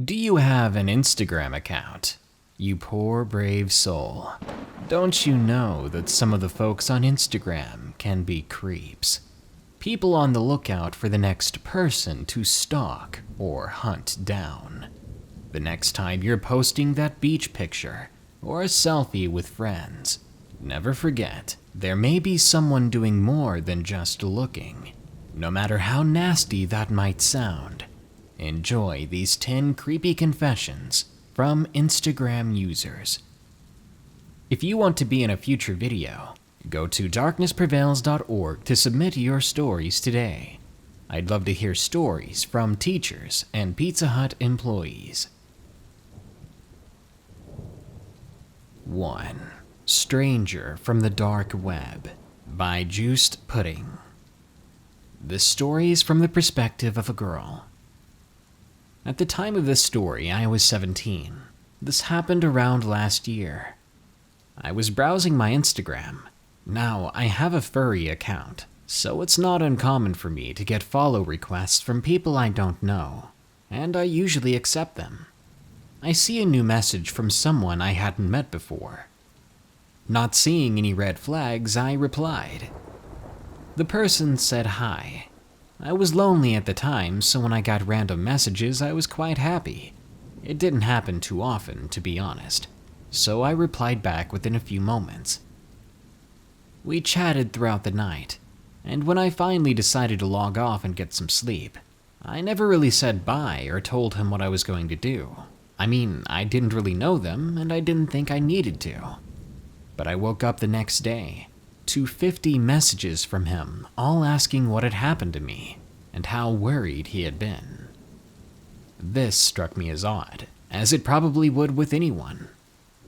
Do you have an Instagram account? You poor brave soul. Don't you know that some of the folks on Instagram can be creeps? People on the lookout for the next person to stalk or hunt down. The next time you're posting that beach picture or a selfie with friends, never forget, there may be someone doing more than just looking. No matter how nasty that might sound, enjoy these 10 creepy confessions from Instagram users. If you want to be in a future video, go to darknessprevails.org to submit your stories today. I'd love to hear stories from teachers and Pizza Hut employees. 1. Stranger from the Dark Web by JuicedPudding. This story is from the perspective of a girl. At the time of this story, I was 17. This happened around last year. I was browsing my Instagram. Now, I have a furry account, so it's not uncommon for me to get follow requests from people I don't know, and I usually accept them. I see a new message from someone I hadn't met before. Not seeing any red flags, I replied. The person said hi. I was lonely at the time, so when I got random messages, I was quite happy. It didn't happen too often, to be honest, so I replied back within a few moments. We chatted throughout the night, and when I finally decided to log off and get some sleep, I never really said bye or told him what I was going to do. I mean, I didn't really know them, and I didn't think I needed to. But I woke up the next day to 50 messages from him, all asking what had happened to me and how worried he had been. This struck me as odd, as it probably would with anyone.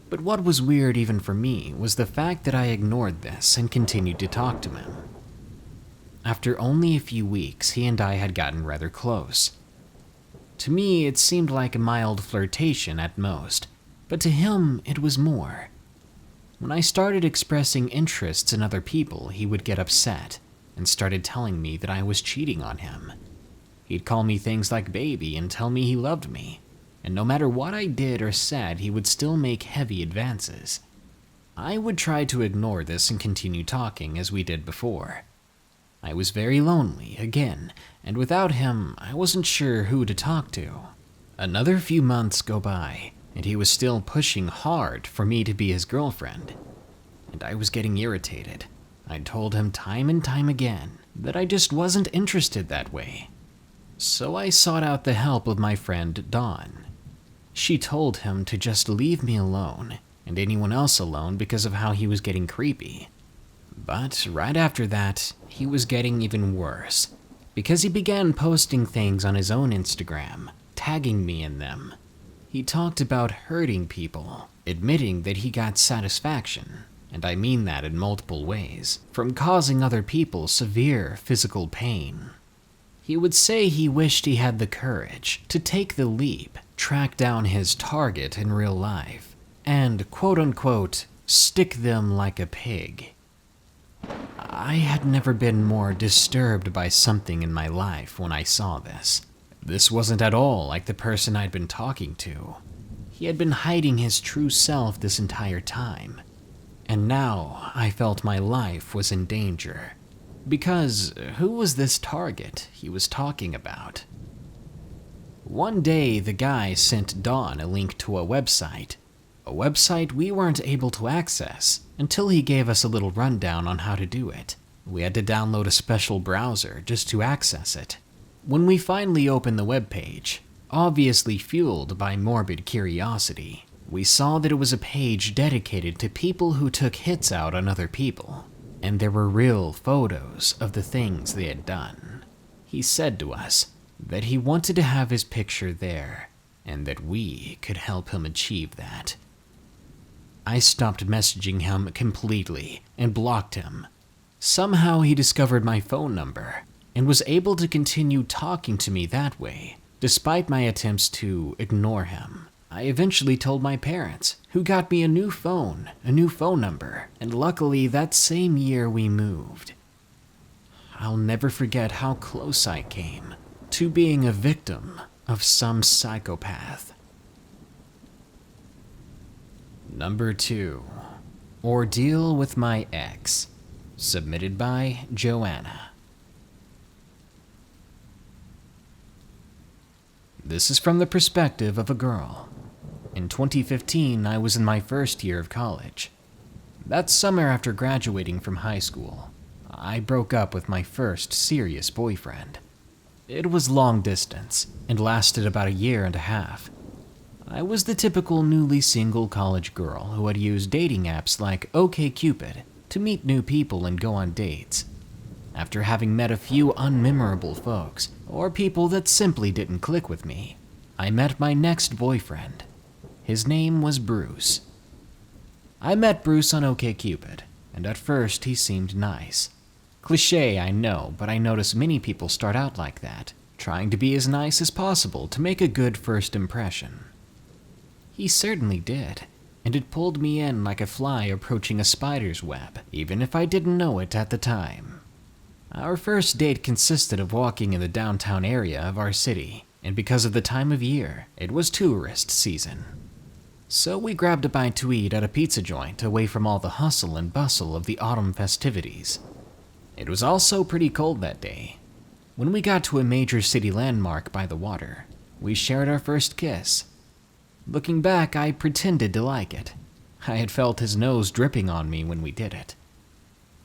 But what was weird even for me was the fact that I ignored this and continued to talk to him. After only a few weeks, he and I had gotten rather close. To me, it seemed like a mild flirtation at most, but to him, it was more. When I started expressing interests in other people, he would get upset and started telling me that I was cheating on him. He'd call me things like baby and tell me he loved me, and no matter what I did or said, he would still make heavy advances. I would try to ignore this and continue talking as we did before. I was very lonely, again, and without him, I wasn't sure who to talk to. Another few months go by, and he was still pushing hard for me to be his girlfriend. And I was getting irritated. I told him time and time again that I just wasn't interested that way. So I sought out the help of my friend Dawn. She told him to just leave me alone, and anyone else alone because of how he was getting creepy. But right after that, he was getting even worse, because he began posting things on his own Instagram, tagging me in them. He talked about hurting people, admitting that he got satisfaction, and I mean that in multiple ways, from causing other people severe physical pain. He would say he wished he had the courage to take the leap, track down his target in real life, and quote-unquote, stick them like a pig. I had never been more disturbed by something in my life when I saw this. This wasn't at all like the person I'd been talking to. He had been hiding his true self this entire time. And now I felt my life was in danger. Because who was this target he was talking about? One day, the guy sent Dawn a link to a website we weren't able to access until he gave us a little rundown on how to do it. We had to download a special browser just to access it. When we finally opened the webpage, obviously fueled by morbid curiosity, we saw that it was a page dedicated to people who took hits out on other people, and there were real photos of the things they had done. He said to us that he wanted to have his picture there, and that we could help him achieve that. I stopped messaging him completely and blocked him. Somehow he discovered my phone number and was able to continue talking to me that way, despite my attempts to ignore him. I eventually told my parents, who got me a new phone number, and luckily that same year we moved. I'll never forget how close I came to being a victim of some psychopath. Number 2. Ordeal with my ex. Submitted by Joanna. This is from the perspective of a girl. In 2015, I was in my first year of college. That summer after graduating from high school, I broke up with my first serious boyfriend. It was long distance and lasted about a year and a half. I was the typical newly single college girl who had used dating apps like OkCupid to meet new people and go on dates. After having met a few unmemorable folks, or people that simply didn't click with me, I met my next boyfriend. His name was Bruce. I met Bruce on OkCupid, and at first he seemed nice. Cliché, I know, but I notice many people start out like that, trying to be as nice as possible to make a good first impression. He certainly did, and it pulled me in like a fly approaching a spider's web, even if I didn't know it at the time. Our first date consisted of walking in the downtown area of our city, and because of the time of year, it was tourist season. So we grabbed a bite to eat at a pizza joint away from all the hustle and bustle of the autumn festivities. It was also pretty cold that day. When we got to a major city landmark by the water, we shared our first kiss. Looking back, I pretended to like it. I had felt his nose dripping on me when we did it.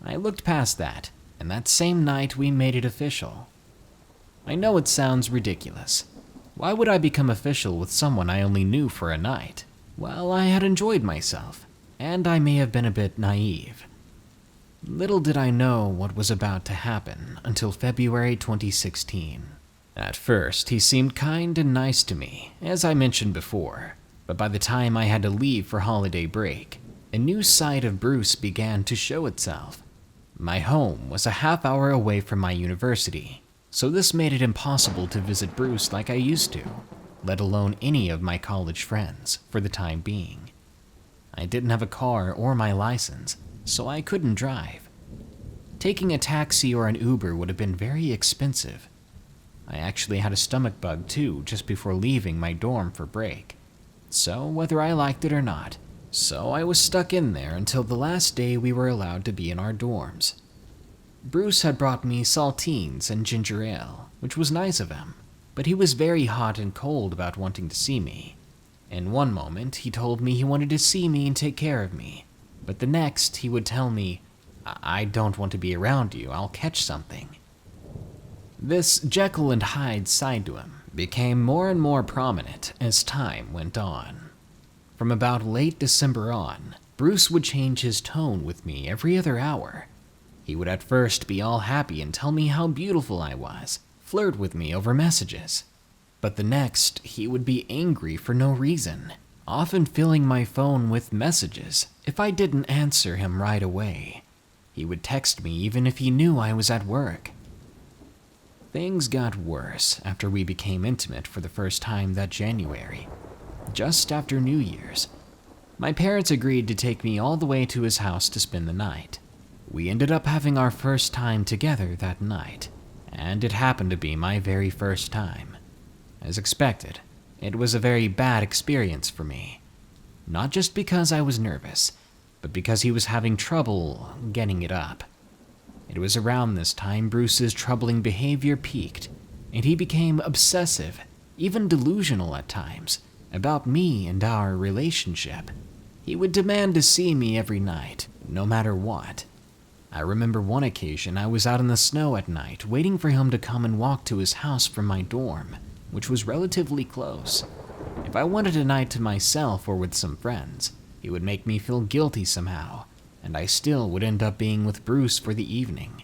I looked past that, and that same night we made it official. I know it sounds ridiculous. Why would I become official with someone I only knew for a night? Well, I had enjoyed myself, and I may have been a bit naive. Little did I know what was about to happen until February 2016. At first, he seemed kind and nice to me, as I mentioned before, but by the time I had to leave for holiday break, a new side of Bruce began to show itself. My home was a half-hour away from my university, so this made it impossible to visit Bruce like I used to, let alone any of my college friends, for the time being. I didn't have a car or my license, so I couldn't drive. Taking a taxi or an Uber would have been very expensive. I actually had a stomach bug too just before leaving my dorm for break. So whether I liked it or not, I was stuck in there until the last day we were allowed to be in our dorms. Bruce had brought me saltines and ginger ale, which was nice of him, but he was very hot and cold about wanting to see me. In one moment, he told me he wanted to see me and take care of me, but the next he would tell me, "I don't want to be around you, I'll catch something." This Jekyll and Hyde side to him became more and more prominent as time went on. From about late December on, Bruce would change his tone with me every other hour. He would at first be all happy and tell me how beautiful I was, flirt with me over messages. But the next, he would be angry for no reason, often filling my phone with messages if I didn't answer him right away. He would text me even if he knew I was at work. Things got worse after we became intimate for the first time that January, just after New Year's. My parents agreed to take me all the way to his house to spend the night. We ended up having our first time together that night, and it happened to be my very first time. As expected, it was a very bad experience for me. Not just because I was nervous, but because he was having trouble getting it up. It was around this time Bruce's troubling behavior peaked, and he became obsessive, even delusional at times, about me and our relationship. He would demand to see me every night, no matter what. I remember one occasion I was out in the snow at night waiting for him to come and walk to his house from my dorm, which was relatively close. If I wanted a night to myself or with some friends, he would make me feel guilty somehow, and I still would end up being with Bruce for the evening.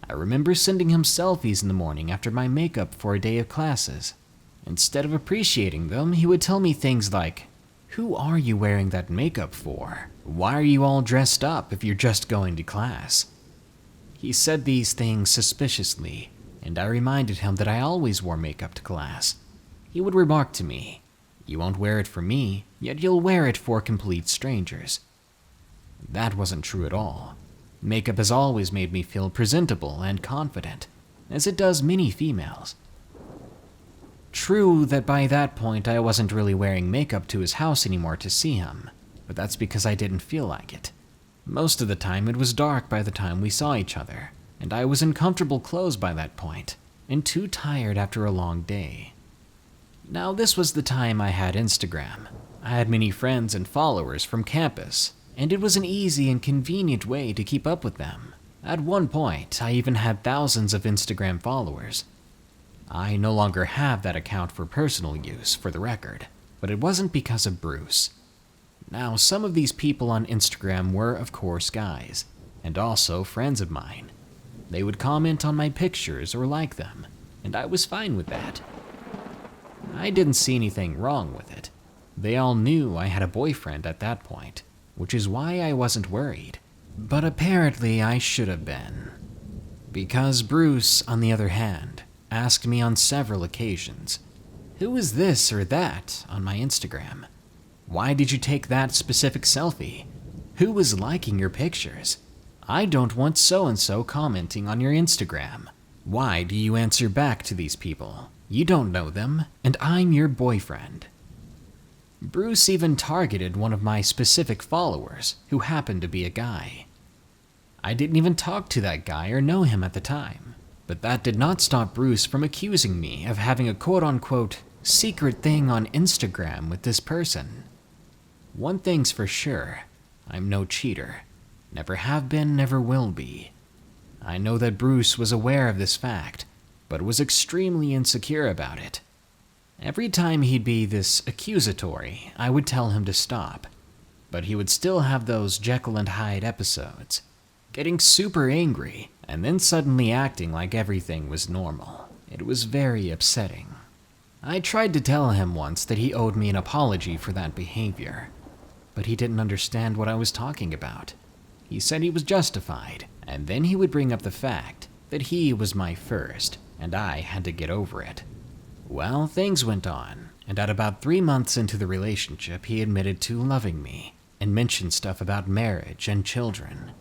I remember sending him selfies in the morning after my makeup for a day of classes. Instead of appreciating them, he would tell me things like, "Who are you wearing that makeup for? Why are you all dressed up if you're just going to class?" He said these things suspiciously, and I reminded him that I always wore makeup to class. He would remark to me, "You won't wear it for me, yet you'll wear it for complete strangers." That wasn't true at all. Makeup has always made me feel presentable and confident, as it does many females. True that by that point I wasn't really wearing makeup to his house anymore to see him, but that's because I didn't feel like it. Most of the time it was dark by the time we saw each other, and I was in comfortable clothes by that point, and too tired after a long day. Now this was the time I had Instagram. I had many friends and followers from campus, and it was an easy and convenient way to keep up with them. At one point, I even had thousands of Instagram followers. I no longer have that account for personal use, for the record, but it wasn't because of Bruce. Now, some of these people on Instagram were, of course, guys, and also friends of mine. They would comment on my pictures or like them, and I was fine with that. I didn't see anything wrong with it. They all knew I had a boyfriend at that point, which is why I wasn't worried. But apparently I should have been. Because Bruce, on the other hand, asked me on several occasions, "Who is this or that on my Instagram? Why did you take that specific selfie? Who was liking your pictures? I don't want so-and-so commenting on your Instagram. Why do you answer back to these people? You don't know them, and I'm your boyfriend." Bruce even targeted one of my specific followers, who happened to be a guy. I didn't even talk to that guy or know him at the time, but that did not stop Bruce from accusing me of having a quote-unquote secret thing on Instagram with this person. One thing's for sure, I'm no cheater. Never have been, never will be. I know that Bruce was aware of this fact, but was extremely insecure about it. Every time he'd be this accusatory, I would tell him to stop, but he would still have those Jekyll and Hyde episodes, getting super angry and then suddenly acting like everything was normal. It was very upsetting. I tried to tell him once that he owed me an apology for that behavior, but he didn't understand what I was talking about. He said he was justified, and then he would bring up the fact that he was my first, and I had to get over it. Well, things went on, and at about 3 months into the relationship, he admitted to loving me, and mentioned stuff about marriage and children.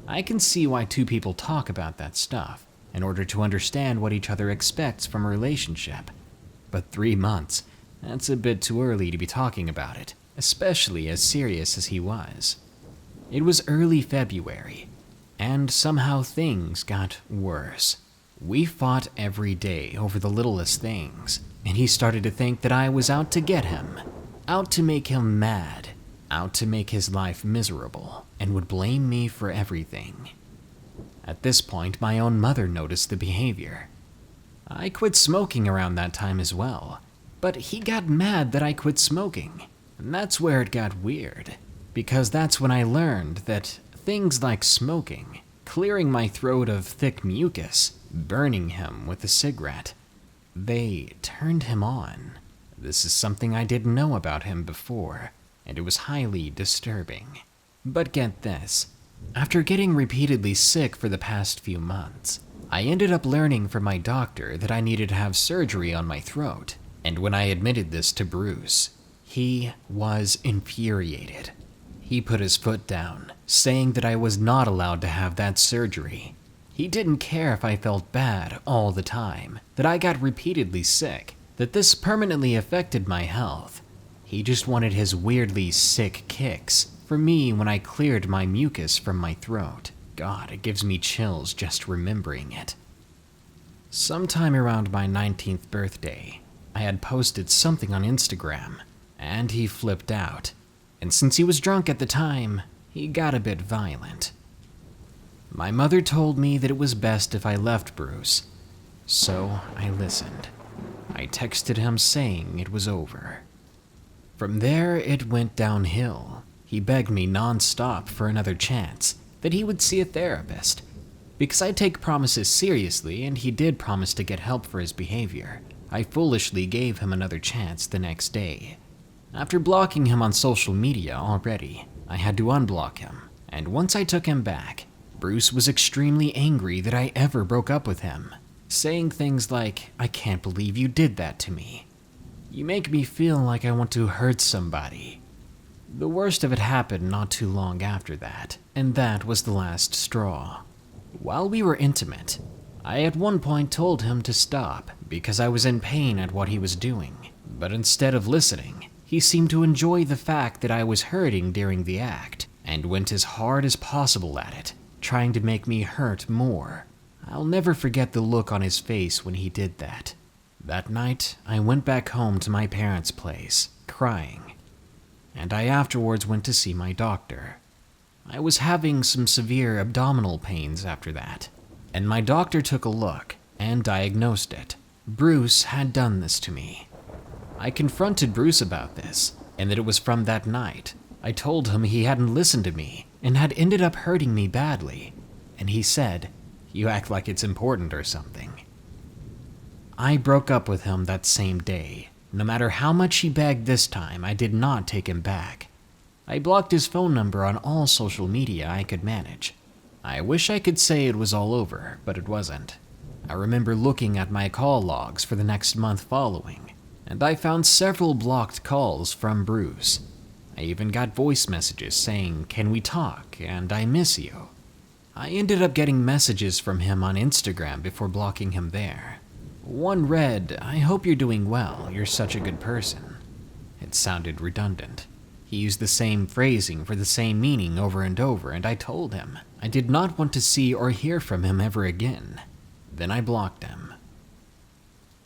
I can see why two people talk about that stuff, in order to understand what each other expects from a relationship. But 3 months, that's a bit too early to be talking about it, especially as serious as he was. It was early February, and somehow things got worse. We fought every day over the littlest things, and he started to think that I was out to get him, out to make him mad, out to make his life miserable, and would blame me for everything. At this point, my own mother noticed the behavior. I quit smoking around that time as well, but he got mad that I quit smoking, and that's where it got weird, because that's when I learned that things like smoking, clearing my throat of thick mucus, burning him with a cigarette, they turned him on. This is something I didn't know about him before, and it was highly disturbing. But get this, after getting repeatedly sick for the past few months, I ended up learning from my doctor that I needed to have surgery on my throat, and when I admitted this to Bruce, he was infuriated. He put his foot down, saying that I was not allowed to have that surgery. He didn't care if I felt bad all the time, that I got repeatedly sick, that this permanently affected my health. He just wanted his weirdly sick kicks for me when I cleared my mucus from my throat. God, it gives me chills just remembering it. Sometime around my 19th birthday, I had posted something on Instagram, and he flipped out. And since he was drunk at the time, he got a bit violent. My mother told me that it was best if I left Bruce, so I listened. I texted him saying it was over. From there, it went downhill. He begged me non-stop for another chance, that he would see a therapist, because I take promises seriously and he did promise to get help for his behavior. I foolishly gave him another chance the next day. After blocking him on social media already, I had to unblock him, and once I took him back, Bruce was extremely angry that I ever broke up with him, saying things like, "I can't believe you did that to me. You make me feel like I want to hurt somebody." The worst of it happened not too long after that, and that was the last straw. While we were intimate, I at one point told him to stop because I was in pain at what he was doing, but instead of listening, he seemed to enjoy the fact that I was hurting during the act and went as hard as possible at it, trying to make me hurt more. I'll never forget the look on his face when he did that. That night, I went back home to my parents' place, crying, and I afterwards went to see my doctor. I was having some severe abdominal pains after that, and my doctor took a look and diagnosed it. Bruce had done this to me. I confronted Bruce about this, and that it was from that night. I told him he hadn't listened to me and had ended up hurting me badly, and he said, "You act like it's important or something." I broke up with him that same day. No matter how much he begged this time, I did not take him back. I blocked his phone number on all social media I could manage. I wish I could say it was all over, but it wasn't. I remember looking at my call logs for the next month following, and I found several blocked calls from Bruce. I even got voice messages saying, "Can we talk?" and "I miss you." I ended up getting messages from him on Instagram before blocking him there. One read, "I hope you're doing well, you're such a good person." It sounded redundant. He used the same phrasing for the same meaning over and over, and I told him I did not want to see or hear from him ever again. Then I blocked him.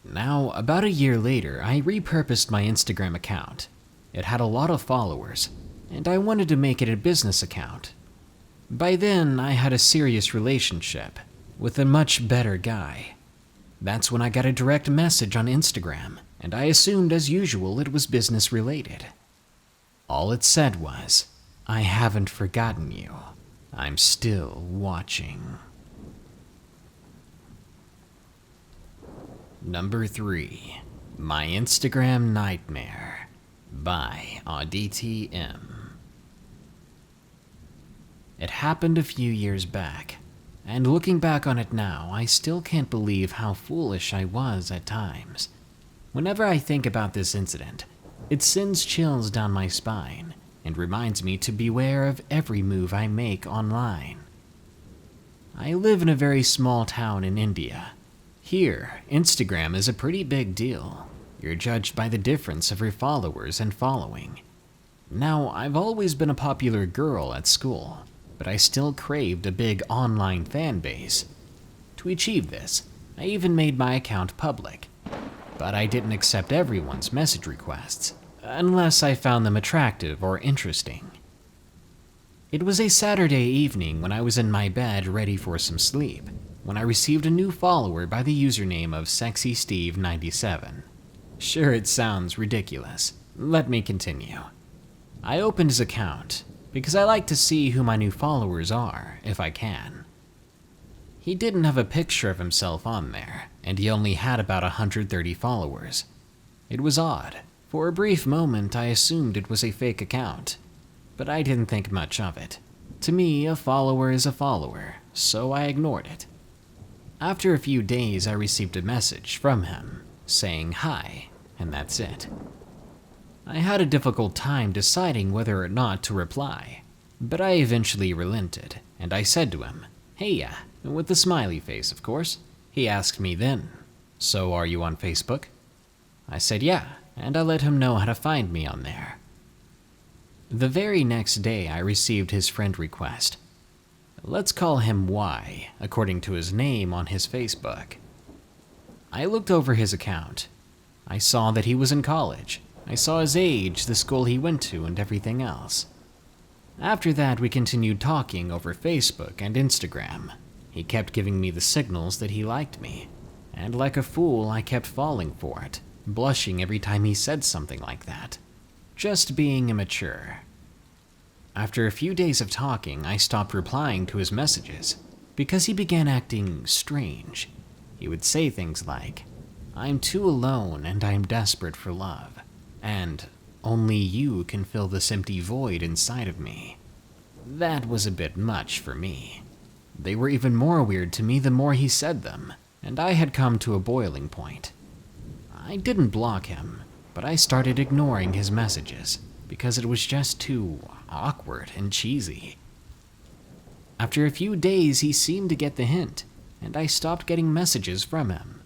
Now, about a year later, I repurposed my Instagram account. It had a lot of followers, and I wanted to make it a business account. By then, I had a serious relationship with a much better guy. That's when I got a direct message on Instagram, and I assumed as usual it was business related. All it said was, "I haven't forgotten you. I'm still watching." Number 3. My Instagram Nightmare by ADTM. It happened a few years back, and looking back on it now, I still can't believe how foolish I was at times. Whenever I think about this incident, it sends chills down my spine and reminds me to beware of every move I make online. I live in a very small town in India. Here, Instagram is a pretty big deal. You're judged by the difference of your followers and following. Now, I've always been a popular girl at school, but I still craved a big online fan base. To achieve this, I even made my account public. But I didn't accept everyone's message requests, unless I found them attractive or interesting. It was a Saturday evening when I was in my bed ready for some sleep, when I received a new follower by the username of SexySteve97. Sure, it sounds ridiculous. Let me continue. I opened his account, because I like to see who my new followers are, if I can. He didn't have a picture of himself on there, and he only had about 130 followers. It was odd. For a brief moment, I assumed it was a fake account, but I didn't think much of it. To me, a follower is a follower, so I ignored it. After a few days, I received a message from him saying hi, and that's it. I had a difficult time deciding whether or not to reply, but I eventually relented, and I said to him, "Hey, with the smiley face, of course." He asked me then, "So are you on Facebook?" I said yeah, and I let him know how to find me on there. The very next day, I received his friend request. Let's call him Y, according to his name on his Facebook. I looked over his account. I saw that he was in college. I saw his age, the school he went to, and everything else. After that, we continued talking over Facebook and Instagram. He kept giving me the signals that he liked me, and like a fool, I kept falling for it, blushing every time he said something like that. Just being immature. After a few days of talking, I stopped replying to his messages, because he began acting strange. He would say things like, "I'm too alone and I'm desperate for love," and "Only you can fill this empty void inside of me." That was a bit much for me. They were even more weird to me the more he said them, and I had come to a boiling point. I didn't block him, but I started ignoring his messages, because it was just too awkward and cheesy. After a few days, he seemed to get the hint. and I stopped getting messages from him.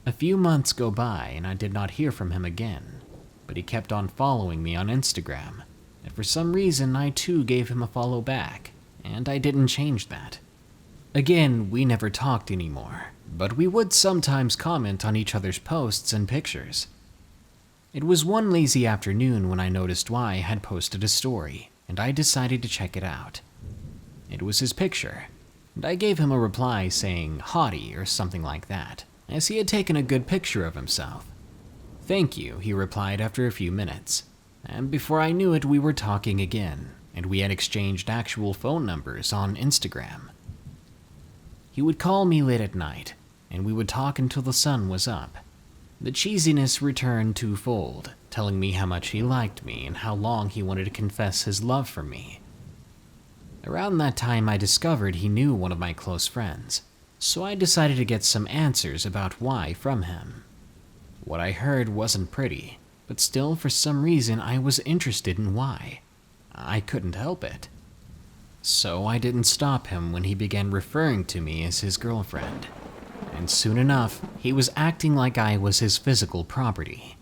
A few months go by and I did not hear from him again, but he kept on following me on Instagram, and for some reason I too gave him a follow back, and I didn't change that. Again, we never talked anymore, but we would sometimes comment on each other's posts and pictures. It was one lazy afternoon when I noticed Y had posted a story, and I decided to check it out. It was his picture, and I gave him a reply saying hottie or something like that, as he had taken a good picture of himself. Thank you, he replied after a few minutes, and before I knew it we were talking again, and we had exchanged actual phone numbers on Instagram. He would call me late at night, and we would talk until the sun was up. The cheesiness returned twofold, telling me how much he liked me and how long he wanted to confess his love for me. Around that time I discovered he knew one of my close friends, so I decided to get some answers about why from him. What I heard wasn't pretty, but still for some reason I was interested in why. I couldn't help it. So I didn't stop him when he began referring to me as his girlfriend. And soon enough, he was acting like I was his physical property.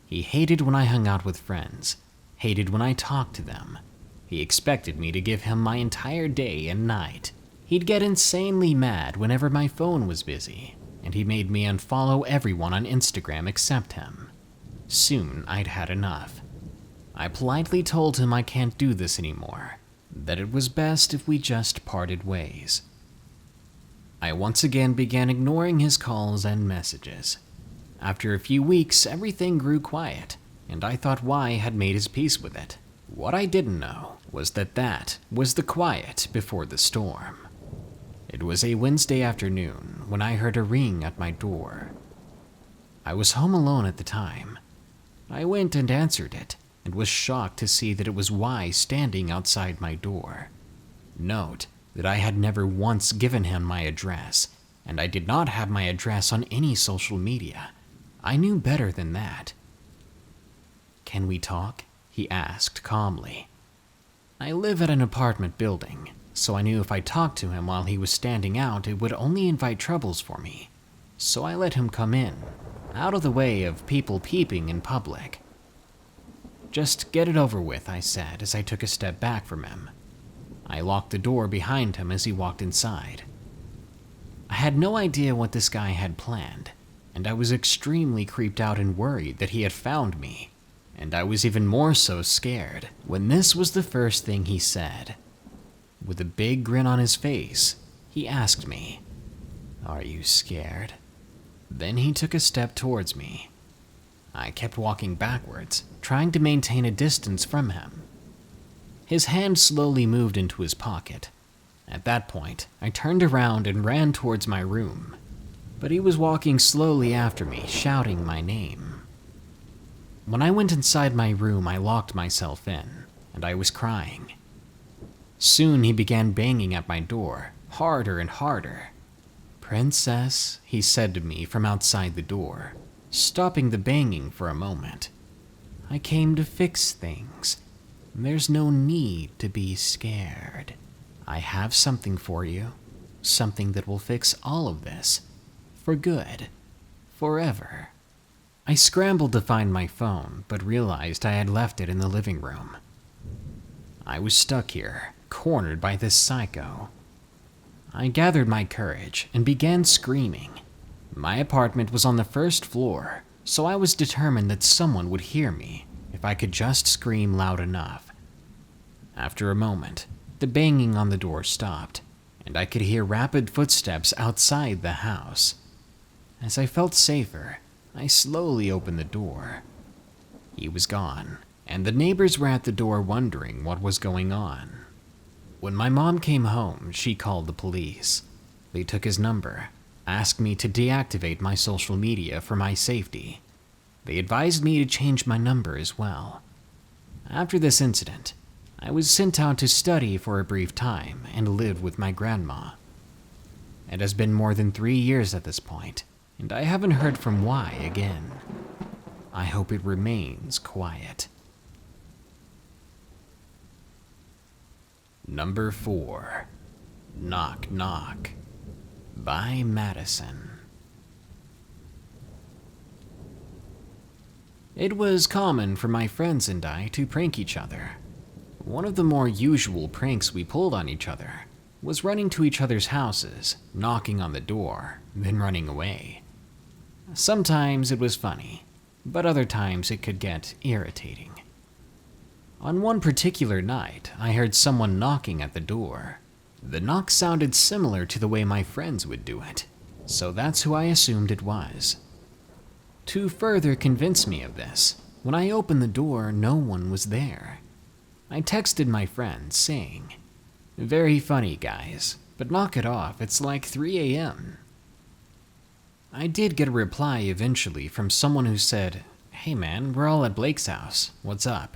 He hated when I hung out with friends, hated when I talked to them. He expected me to give him my entire day and night. He'd get insanely mad whenever my phone was busy, and he made me unfollow everyone on Instagram except him. Soon I'd had enough. I politely told him I can't do this anymore, that it was best if we just parted ways. I once again began ignoring his calls and messages. After a few weeks, everything grew quiet, and I thought Y had made his peace with it. What I didn't know was that was the quiet before the storm. It was a Wednesday afternoon when I heard a ring at my door. I was home alone at the time. I went and answered it, and was shocked to see that it was Y standing outside my door. Note that I had never once given him my address, and I did not have my address on any social media. I knew better than that. "Can we talk?" he asked calmly. I live at an apartment building, so I knew if I talked to him while he was standing out, it would only invite troubles for me. So I let him come in, out of the way of people peeping in public. "Just get it over with," I said as I took a step back from him. I locked the door behind him as he walked inside. I had no idea what this guy had planned, and I was extremely creeped out and worried that he had found me, and I was even more so scared when this was the first thing he said. With a big grin on his face, he asked me, "Are you scared?" Then he took a step towards me. I kept walking backwards, trying to maintain a distance from him. His hand slowly moved into his pocket. At that point, I turned around and ran towards my room, but he was walking slowly after me, shouting my name. When I went inside my room, I locked myself in, and I was crying. Soon he began banging at my door, harder and harder. "Princess," he said to me from outside the door, stopping the banging for a moment. "I came to fix things. There's no need to be scared. I have something for you, something that will fix all of this, for good, forever." I scrambled to find my phone, but realized I had left it in the living room. I was stuck here, cornered by this psycho. I gathered my courage and began screaming. My apartment was on the first floor, so I was determined that someone would hear me if I could just scream loud enough. After a moment, the banging on the door stopped, and I could hear rapid footsteps outside the house. As I felt safer, I slowly opened the door. He was gone, and the neighbors were at the door wondering what was going on. When my mom came home, she called the police. They took his number, asked me to deactivate my social media for my safety. They advised me to change my number as well. After this incident, I was sent out to study for a brief time and live with my grandma. It has been more than 3 years at this point, and I haven't heard from Y again. I hope it remains quiet. Number 4. Knock Knock. by Madison. It was common for my friends and I to prank each other. One of the more usual pranks we pulled on each other was running to each other's houses, knocking on the door, then running away. Sometimes it was funny, but other times it could get irritating. On one particular night, I heard someone knocking at the door. The knock sounded similar to the way my friends would do it, so that's who I assumed it was. To further convince me of this, when I opened the door, no one was there. I texted my friends saying, "Very funny, guys, but knock it off, it's like 3 a.m. I did get a reply eventually from someone who said, "Hey man, we're all at Blake's house, what's up?"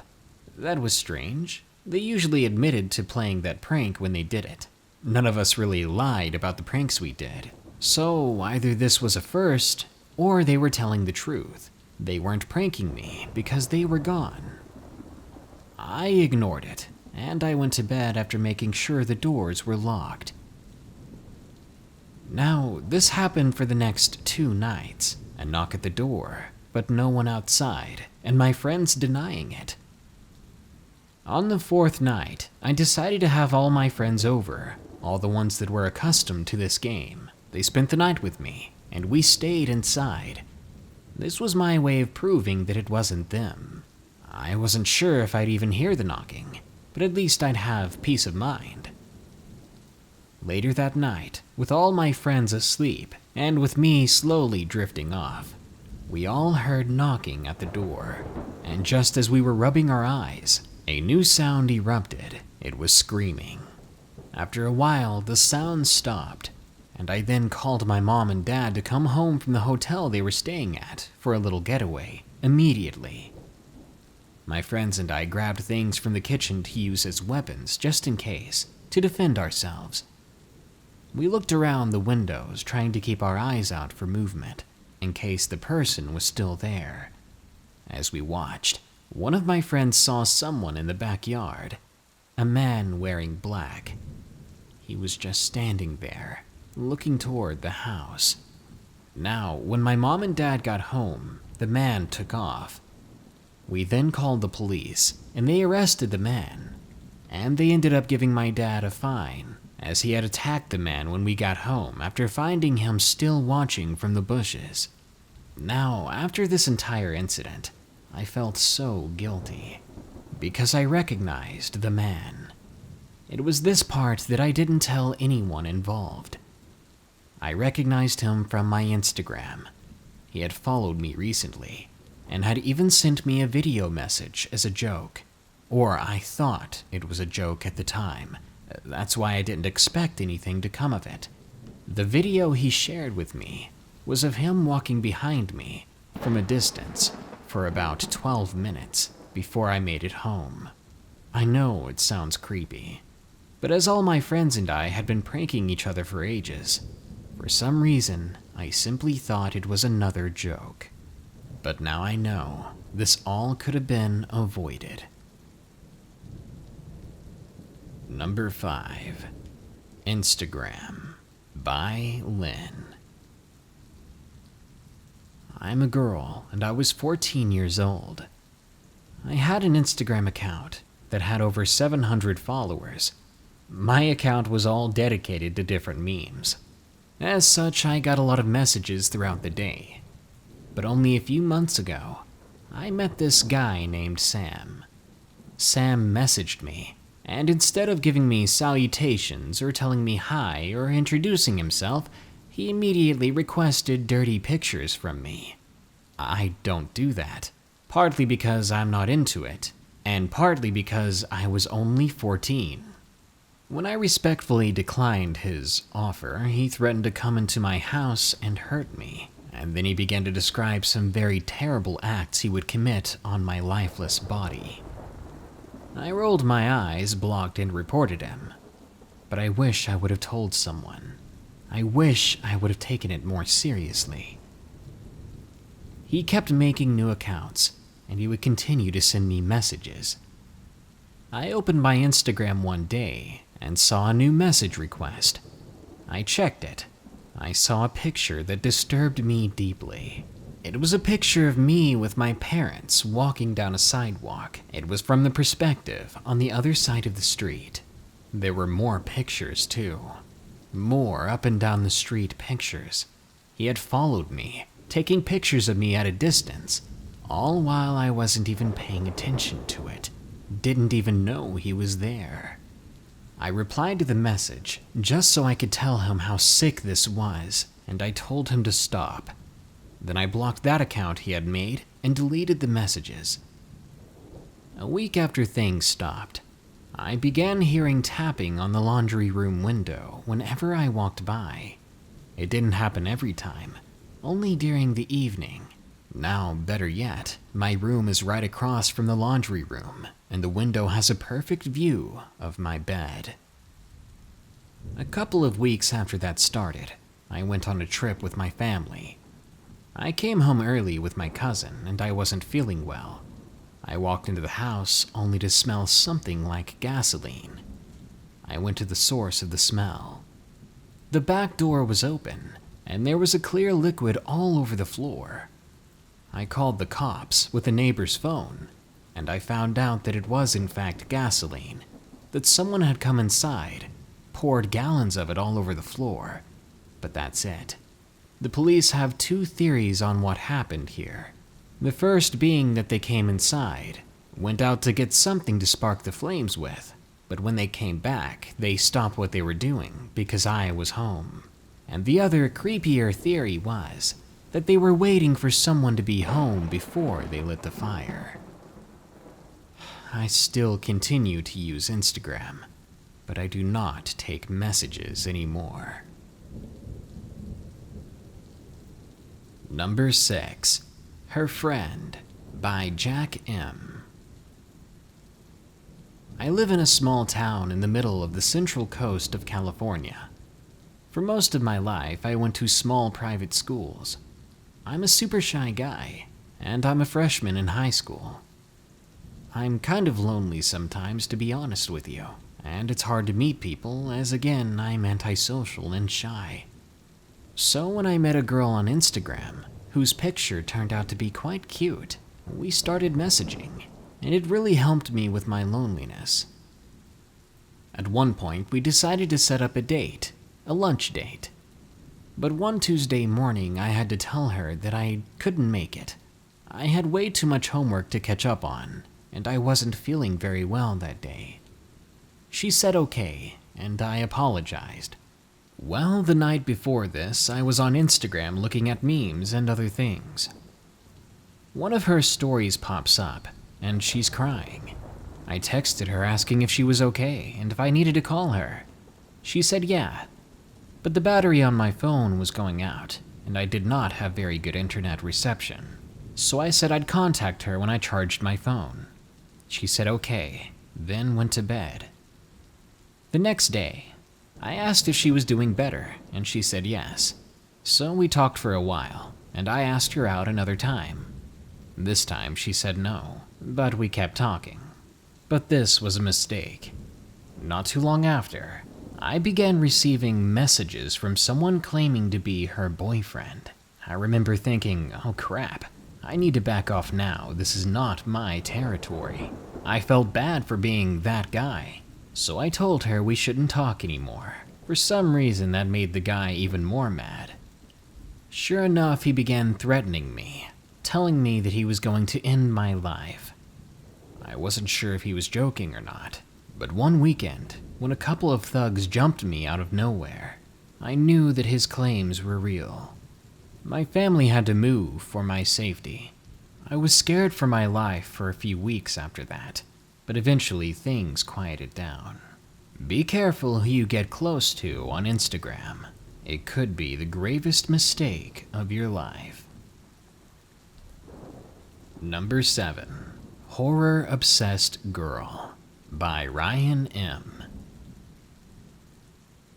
That was strange. They usually admitted to playing that prank when they did it. None of us really lied about the pranks we did. So either this was a first, or they were telling the truth. They weren't pranking me because they were gone. I ignored it, and I went to bed after making sure the doors were locked. Now, this happened for the next 2 nights. A knock at the door, but no one outside, and my friends denying it. On the 4th night, I decided to have all my friends over, all the ones that were accustomed to this game. They spent the night with me, and we stayed inside. This was my way of proving that it wasn't them. I wasn't sure if I'd even hear the knocking, but at least I'd have peace of mind. Later that night, with all my friends asleep, and with me slowly drifting off, we all heard knocking at the door, and just as we were rubbing our eyes, a new sound erupted. It was screaming. After a while, the sound stopped, and I then called my mom and dad to come home from the hotel they were staying at for a little getaway, immediately. My friends and I grabbed things from the kitchen to use as weapons, just in case, to defend ourselves. We looked around the windows, trying to keep our eyes out for movement, in case the person was still there. As we watched, one of my friends saw someone in the backyard, a man wearing black. He was just standing there, looking toward the house. Now, when my mom and dad got home, the man took off. We then called the police, and they arrested the man, and they ended up giving my dad a fine, as he had attacked the man when we got home after finding him still watching from the bushes. Now, after this entire incident, I felt so guilty, because I recognized the man. It was this part that I didn't tell anyone involved. I recognized him from my Instagram. He had followed me recently, and had even sent me a video message as a joke. Or I thought it was a joke at the time. That's why I didn't expect anything to come of it. The video he shared with me was of him walking behind me from a distance for about 12 minutes before I made it home. I know it sounds creepy, but as all my friends and I had been pranking each other for ages, for some reason, I simply thought it was another joke. But now I know this all could have been avoided. Number 5. Instagram by Lynn. I'm a girl, and I was 14 years old. I had an Instagram account that had over 700 followers. My account was all dedicated to different memes. As such, I got a lot of messages throughout the day. But only a few months ago, I met this guy named Sam. Sam messaged me, and instead of giving me salutations or telling me hi or introducing himself, he immediately requested dirty pictures from me. I don't do that, partly because I'm not into it, and partly because I was only 14. When I respectfully declined his offer, he threatened to come into my house and hurt me, and then he began to describe some very terrible acts he would commit on my lifeless body. I rolled my eyes, blocked, and reported him, but I wish I would have told someone. I wish I would have taken it more seriously. He kept making new accounts, and he would continue to send me messages. I opened my Instagram one day and saw a new message request. I checked it. I saw a picture that disturbed me deeply. It was a picture of me with my parents walking down a sidewalk. It was from the perspective on the other side of the street. There were more pictures too. More up and down the street pictures. He had followed me, taking pictures of me at a distance, all while I wasn't even paying attention to it. Didn't even know he was there. I replied to the message just so I could tell him how sick this was, and I told him to stop. Then I blocked that account he had made and deleted the messages. A week after things stopped, I began hearing tapping on the laundry room window whenever I walked by. It didn't happen every time, only during the evening. Now, better yet, my room is right across from the laundry room, and the window has a perfect view of my bed. A couple of weeks after that started, I went on a trip with my family. I came home early with my cousin, and I wasn't feeling well. I walked into the house only to smell something like gasoline. I went to the source of the smell. The back door was open, and there was a clear liquid all over the floor. I called the cops with a neighbor's phone, and I found out that it was in fact gasoline, that someone had come inside, poured gallons of it all over the floor. But that's it. The police have two theories on what happened here. The first being that they came inside, went out to get something to spark the flames with, but when they came back, they stopped what they were doing because I was home. And the other creepier theory was that they were waiting for someone to be home before they lit the fire. I still continue to use Instagram, but I do not take messages anymore. Number 6. Her Friend by Jack M. I live in a small town in the middle of the central coast of California. For most of my life, I went to small private schools. I'm a super shy guy, and I'm a freshman in high school. I'm kind of lonely sometimes, to be honest with you, and it's hard to meet people as, again, I'm antisocial and shy. So when I met a girl on Instagram, whose picture turned out to be quite cute, we started messaging, and it really helped me with my loneliness. At one point, we decided to set up a date, a lunch date. But one Tuesday morning, I had to tell her that I couldn't make it. I had way too much homework to catch up on, and I wasn't feeling very well that day. She said okay, and I apologized. Well, the night before this, I was on Instagram looking at memes and other things. One of her stories pops up, and she's crying. I texted her asking if she was okay and if I needed to call her. She said yeah, but the battery on my phone was going out, and I did not have very good internet reception. So I said I'd contact her when I charged my phone. She said okay, then went to bed. The next day, I asked if she was doing better, and she said yes. So we talked for a while, and I asked her out another time. This time she said no, but we kept talking. But this was a mistake. Not too long after, I began receiving messages from someone claiming to be her boyfriend. I remember thinking, oh crap, I need to back off now, this is not my territory. I felt bad for being that guy. So I told her we shouldn't talk anymore. For some reason that made the guy even more mad. Sure enough, he began threatening me, telling me that he was going to end my life. I wasn't sure if he was joking or not, but one weekend, when a couple of thugs jumped me out of nowhere, I knew that his claims were real. My family had to move for my safety. I was scared for my life for a few weeks after that, but eventually things quieted down. Be careful who you get close to on Instagram. It could be the gravest mistake of your life. Number 7. Horror Obsessed Girl by Ryan M.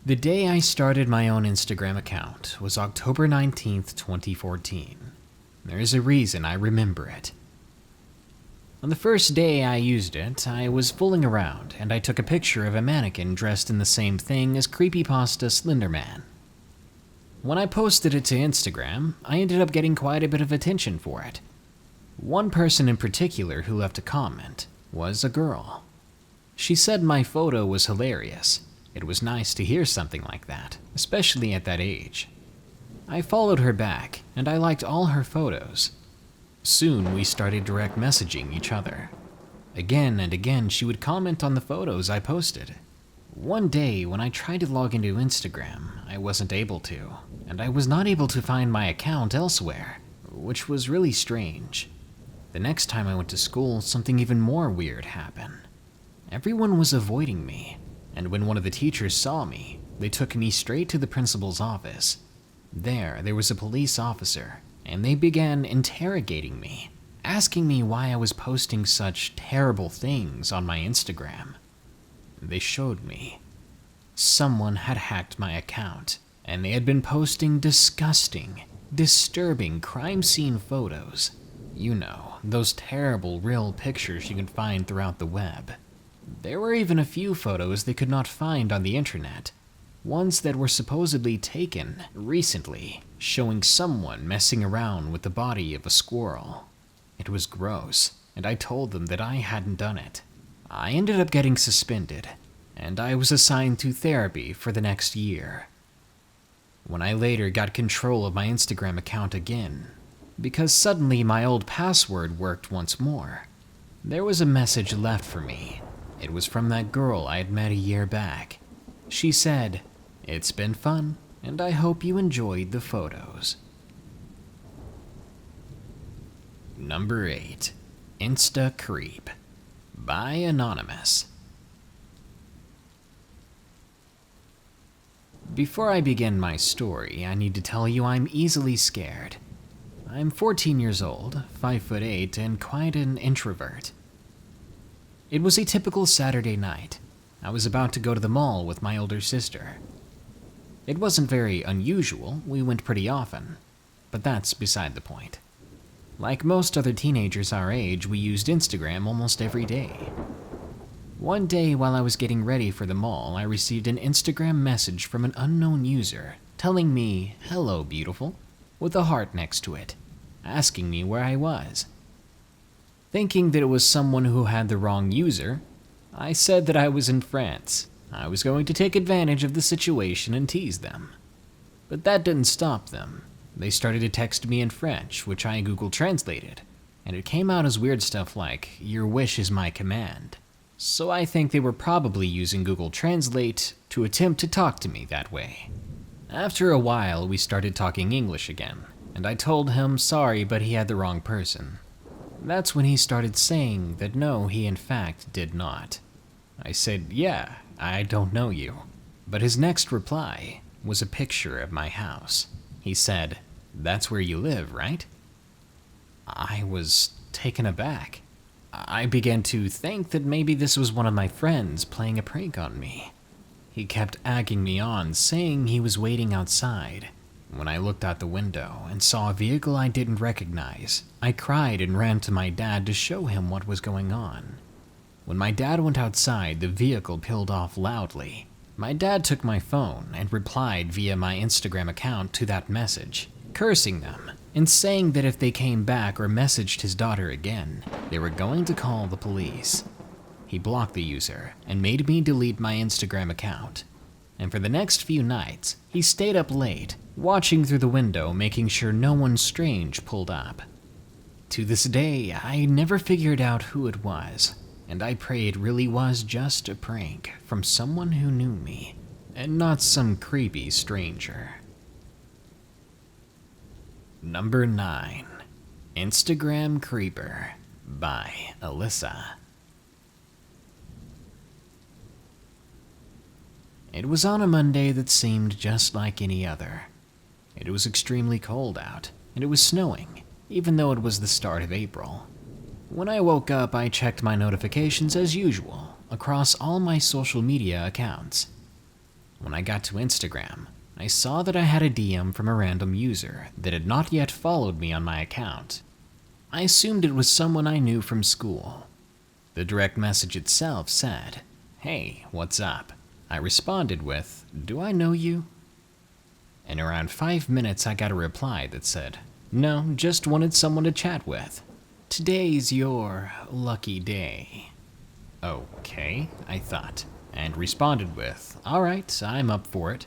The day I started my own Instagram account was October 19th, 2014. There's a reason I remember it. On the first day I used it, I was fooling around, and I took a picture of a mannequin dressed in the same thing as creepypasta Slenderman. When I posted it to Instagram, I ended up getting quite a bit of attention for it. One person in particular who left a comment was a girl. She said my photo was hilarious. It was nice to hear something like that, especially at that age. I followed her back, and I liked all her photos. Soon we started direct messaging each other. Again and again she would comment on the photos I posted. One day when I tried to log into Instagram, I wasn't able to, and I was not able to find my account elsewhere, which was really strange. The next time I went to school, something even more weird happened. Everyone was avoiding me, and when one of the teachers saw me, they took me straight to the principal's office. There was a police officer, and they began interrogating me, asking me why I was posting such terrible things on my Instagram. They showed me. Someone had hacked my account, and they had been posting disgusting, disturbing crime scene photos. You know, those terrible real pictures you can find throughout the web. There were even a few photos they could not find on the internet. Ones that were supposedly taken recently, showing someone messing around with the body of a squirrel. It was gross, and I told them that I hadn't done it. I ended up getting suspended, and I was assigned to therapy for the next year. When I later got control of my Instagram account again, because suddenly my old password worked once more, there was a message left for me. It was from that girl I had met a year back. She said, "It's been fun, and I hope you enjoyed the photos." Number 8. Insta Creep by Anonymous. Before I begin my story, I need to tell you I'm easily scared. I'm 14 years old, 5'8", and quite an introvert. It was a typical Saturday night. I was about to go to the mall with my older sister. It wasn't very unusual, we went pretty often, but that's beside the point. Like most other teenagers our age, we used Instagram almost every day. One day while I was getting ready for the mall, I received an Instagram message from an unknown user telling me, "Hello, beautiful," with a heart next to it, asking me where I was. Thinking that it was someone who had the wrong user, I said that I was in France. I was going to take advantage of the situation and tease them. But that didn't stop them. They started to text me in French, which I Google translated, and it came out as weird stuff like, "Your wish is my command." So I think they were probably using Google Translate to attempt to talk to me that way. After a while, we started talking English again, and I told him sorry, but he had the wrong person. That's when he started saying that no, he in fact did not. I said, "Yeah, I don't know you." But his next reply was a picture of my house. He said, "That's where you live, right?" I was taken aback. I began to think that maybe this was one of my friends playing a prank on me. He kept egging me on, saying he was waiting outside. When I looked out the window and saw a vehicle I didn't recognize, I cried and ran to my dad to show him what was going on. When my dad went outside, the vehicle peeled off loudly. My dad took my phone and replied via my Instagram account to that message, cursing them and saying that if they came back or messaged his daughter again, they were going to call the police. He blocked the user and made me delete my Instagram account. And for the next few nights, he stayed up late, watching through the window, making sure no one strange pulled up. To this day, I never figured out who it was, and I pray it really was just a prank from someone who knew me, and not some creepy stranger. Number 9. Instagram Creeper by Alyssa. It was on a Monday that seemed just like any other. It was extremely cold out, and it was snowing, even though it was the start of April. When I woke up, I checked my notifications as usual, across all my social media accounts. When I got to Instagram, I saw that I had a DM from a random user that had not yet followed me on my account. I assumed it was someone I knew from school. The direct message itself said, "Hey, what's up?" I responded with, "Do I know you?" In around 5 minutes, I got a reply that said, "No, just wanted someone to chat with. Today's your lucky day." Okay, I thought, and responded with, "Alright, I'm up for it."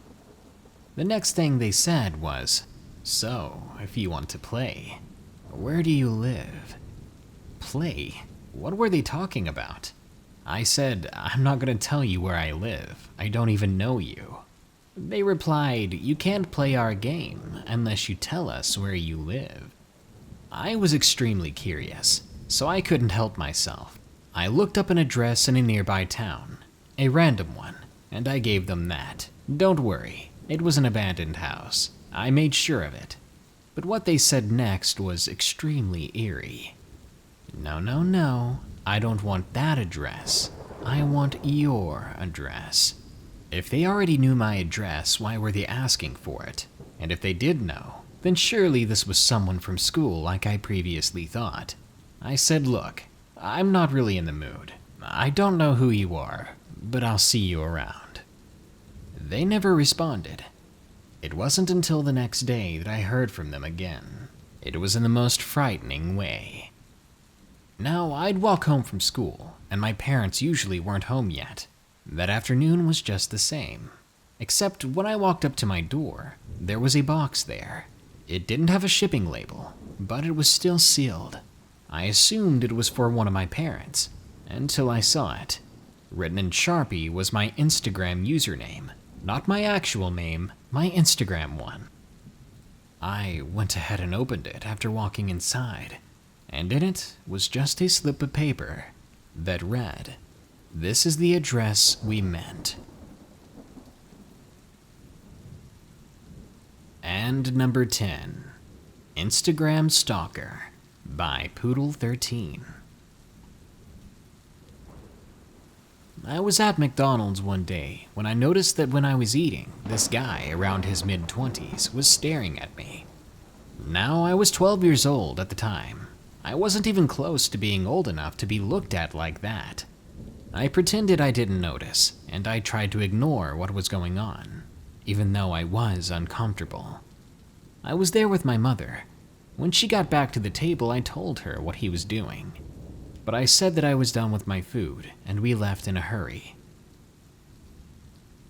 The next thing they said was, "So, if you want to play, where do you live?" Play? What were they talking about? I said, "I'm not going to tell you where I live. I don't even know you." They replied, "You can't play our game unless you tell us where you live." I was extremely curious, so I couldn't help myself. I looked up an address in a nearby town, a random one, and I gave them that. Don't worry, it was an abandoned house. I made sure of it. But what they said next was extremely eerie. "No, no, no, I don't want that address. I want your address." If they already knew my address, why were they asking for it? And if they did know, then surely this was someone from school like I previously thought. I said, "Look, I'm not really in the mood. I don't know who you are, but I'll see you around." They never responded. It wasn't until the next day that I heard from them again. It was in the most frightening way. Now, I'd walk home from school, and my parents usually weren't home yet. That afternoon was just the same. Except when I walked up to my door, there was a box there. It didn't have a shipping label, but it was still sealed. I assumed it was for one of my parents, until I saw it. Written in Sharpie was my Instagram username. Not my actual name, my Instagram one. I went ahead and opened it after walking inside, and in it was just a slip of paper that read, "This is the address we meant." And number 10, Instagram Stalker by Poodle13. I was at McDonald's one day when I noticed that when I was eating, this guy around his mid-20s was staring at me. Now, I was 12 years old at the time. I wasn't even close to being old enough to be looked at like that. I pretended I didn't notice, and I tried to ignore what was going on, even though I was uncomfortable. I was there with my mother. When she got back to the table, I told her what he was doing. But I said that I was done with my food, and we left in a hurry.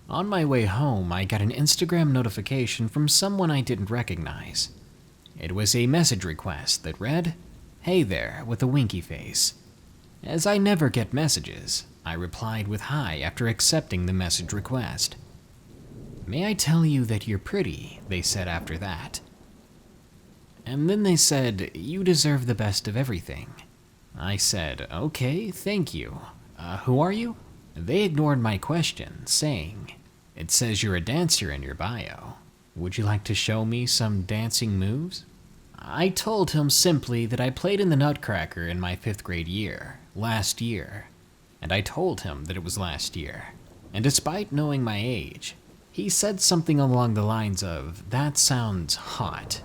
On my way home, I got an Instagram notification from someone I didn't recognize. It was a message request that read, "Hey there," with a winky face. As I never get messages, I replied with hi after accepting the message request. "May I tell you that you're pretty," they said after that. And then they said, "You deserve the best of everything." I said, "Okay, thank you. Who are you?" They ignored my question, saying, "It says you're a dancer in your bio. Would you like to show me some dancing moves?" I told him simply that I played in the Nutcracker in my 5th grade year, last year. And I told him that it was last year. And despite knowing my age, he said something along the lines of, "That sounds hot."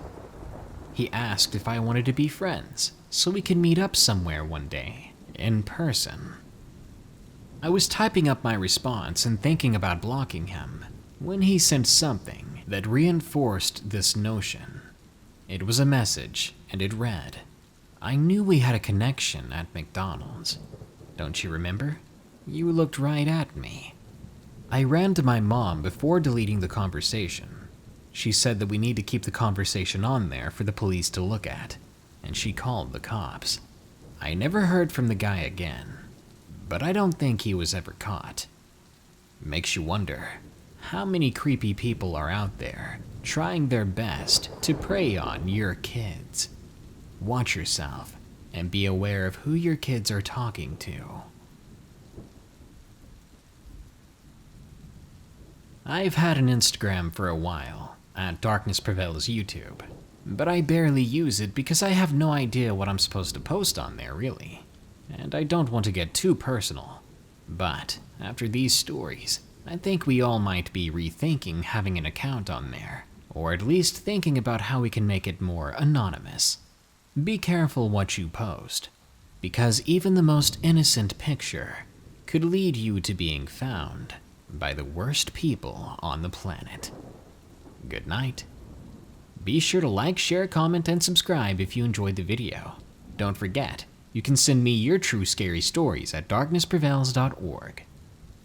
He asked if I wanted to be friends, so we could meet up somewhere one day, in person. I was typing up my response and thinking about blocking him, when he sent something that reinforced this notion. It was a message, and it read, "I knew we had a connection at McDonald's. Don't you remember? You looked right at me." I ran to my mom before deleting the conversation. She said that we need to keep the conversation on there for the police to look at, and she called the cops. I never heard from the guy again, but I don't think he was ever caught. Makes you wonder, how many creepy people are out there trying their best to prey on your kids? Watch yourself and be aware of who your kids are talking to. I've had an Instagram for a while, at Darkness Prevails YouTube, but I barely use it because I have no idea what I'm supposed to post on there, really. And I don't want to get too personal. But, after these stories, I think we all might be rethinking having an account on there, or at least thinking about how we can make it more anonymous. Be careful what you post, because even the most innocent picture could lead you to being found by the worst people on the planet. good night. Be sure to like, share, comment, and subscribe if you enjoyed the video. Don't forget, you can send me your true scary stories at darknessprevails.org.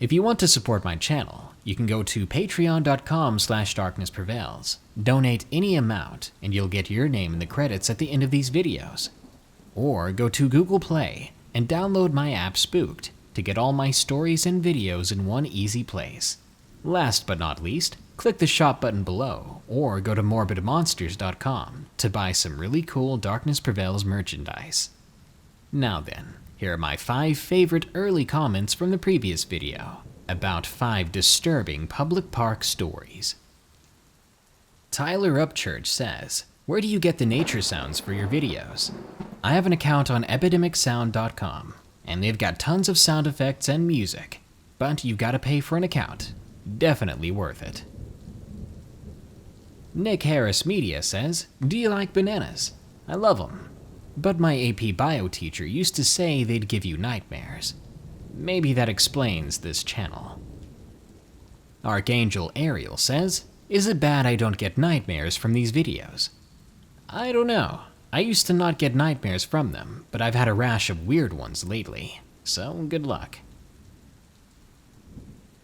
If you want to support my channel, you can go to patreon.com/darknessprevails. Donate any amount, and you'll get your name in the credits at the end of these videos. Or go to Google Play and download my app Spooked to get all my stories and videos in one easy place. Last but not least, click the shop button below, or go to morbidmonsters.com to buy some really cool Darkness Prevails merchandise. Now then, here are my 5 favorite early comments from the previous video about 5 disturbing public park stories. Tyler Upchurch says, "Where do you get the nature sounds for your videos?" I have an account on epidemicsound.com, and they've got tons of sound effects and music, but you've got to pay for an account. Definitely worth it. Nick Harris Media says, "Do you like bananas? I love them. But my AP Bio teacher used to say they'd give you nightmares. Maybe that explains this channel." Archangel Ariel says, "Is it bad I don't get nightmares from these videos?" I don't know. I used to not get nightmares from them, but I've had a rash of weird ones lately, so good luck.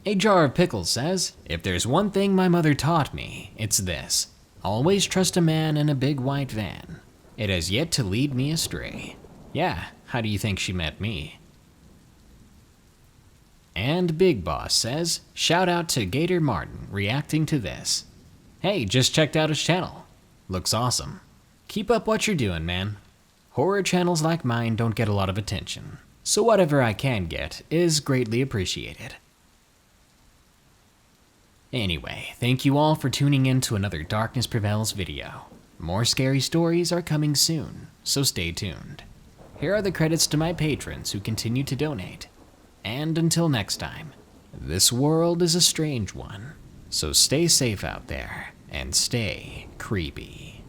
A Jar of Pickles says, "If there's one thing my mother taught me, it's this. Always trust a man in a big white van. It has yet to lead me astray." Yeah, how do you think she met me? And Big Boss says, "Shout out to Gator Martin reacting to this. Hey, just checked out his channel. Looks awesome. Keep up what you're doing, man. Horror channels like mine don't get a lot of attention, so whatever I can get is greatly appreciated." Anyway, thank you all for tuning in to another Darkness Prevails video. More scary stories are coming soon, so stay tuned. Here are the credits to my patrons who continue to donate. And until next time, this world is a strange one, so stay safe out there and stay creepy.